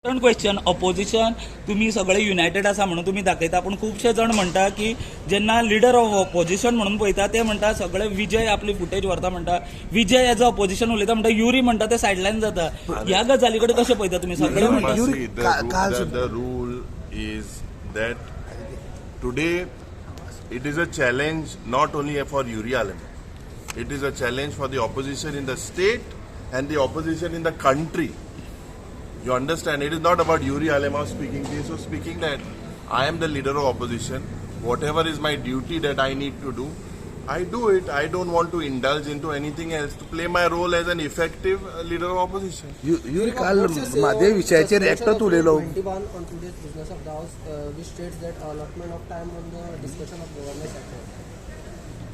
Question opposition तुम्ही सगळे United आसा म्हणून तुम्ही दाखयता पण खूबशे जण म्हणटा की जेन्ना लिडर ऑफ ऑपोजिशन म्हणून पळयता ते म्हणटा सगळे विजय आपली फुटेज व्हरता म्हणटा विजय एज अ ऑपोजिशन उलयता म्हणटा युरी म्हणटा ते सायडलायन जाता ह्या गजाली कडेन कशें पळयता तुम्ही सगळे म्हणटा The rule is that today it is a challenge not only for Yuri Alemao. It is a challenge for the opposition in the state and the opposition in the country. You understand? It is not about Yuri Alemao speaking. He is so speaking that I am the leader of opposition. Whatever is my duty that I need to do, I do it. I don't want to indulge into anything else to play my role as an effective leader of opposition. Yuri काल माझ्या विषयाचेर एकटोच उलयलो. 21 on today's business of the house, which states that allotment of time on the discussion of governance act.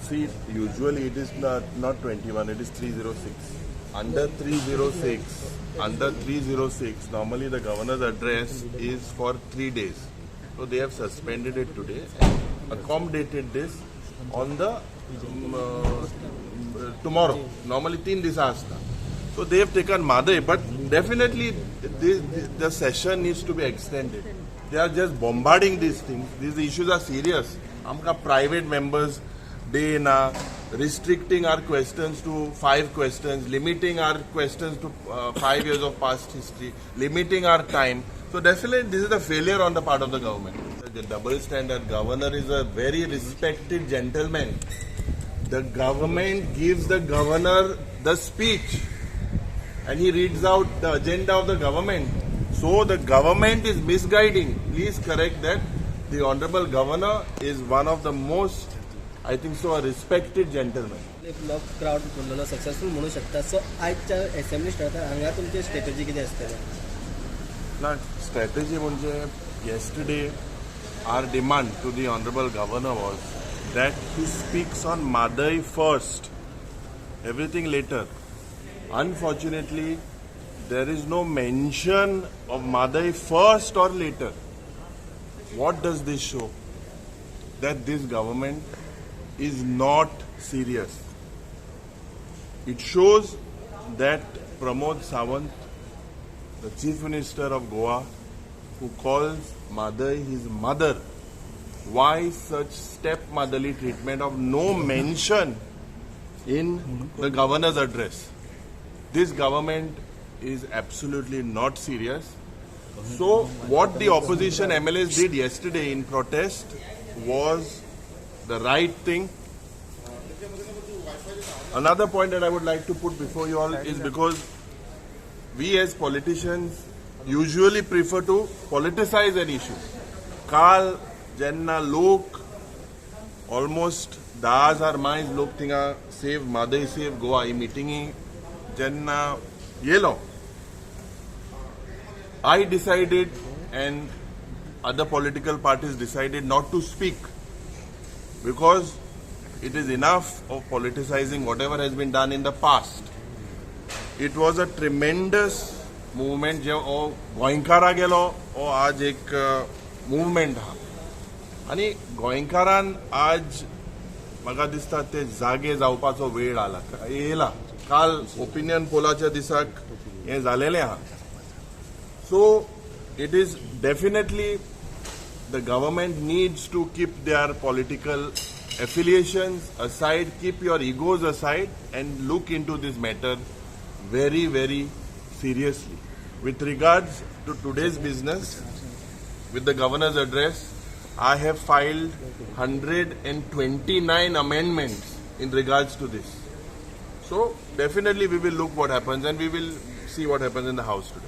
See, usually it is not 21. It is 306. Under 306, normally the governor's address is for 3 days. So they have suspended it today and accommodated this on the tomorrow. Normally 3 days asta. So they have taken Madai, but definitely the session needs to be extended. They are just bombarding these things. These issues are serious. Amka private members day na restricting our questions to 5 questions, limiting our questions to 5 years of past history, limiting our time. So definitely this is a failure on the part of the government. The double standard. Governor is a very respected gentleman. The government gives the governor the speech and he reads out the agenda of the government. So the government is misguiding. Please correct that. The honorable governor is one of the most, I think so, a respected gentleman. Block crowd बोललेलो successful म्हणू शकता. सो आजच्या assembly start हांगा तुमची strategy कितें आसतली? ना strategy म्हणजे yesterday our demand to the honorable governor was that he speaks on Madai first, everything later. Unfortunately, there is no mention of Madai first or later. What does this show? That this government is not serious. It shows that Pramod Sawant, the Chief Minister of Goa, who calls Madai his mother, why such stepmotherly treatment of no mention in the governor's address? This government is absolutely not serious. So what the opposition MLAs did yesterday in protest was the right thing. Another point that I would like to put before you all is because we as politicians usually prefer to politicize an issue. Kal jenna lok almost 10,000 miles lok thinga save Madai save Goa I meeting jenna yelo. I decided and other political parties decided not to speak because it is enough of politicizing whatever has been done in the past. It was a tremendous movement जे गोंयकारा गेलो ओ आज एक movement हा आणि गोंयकारान आज म्हाका दिसता ते जागे जावपाचो वेळ आला येयला. काल ओपिनियन पोलाच्या दिसाक हे जालेले हा. So it is definitely the government needs to keep their political affiliations aside, keep your egos aside and look into this matter very, very seriously. With regards to today's business, with the governor's address, I have filed 129 amendments in regards to this. So definitely we will look what happens and we will see what happens in the house today.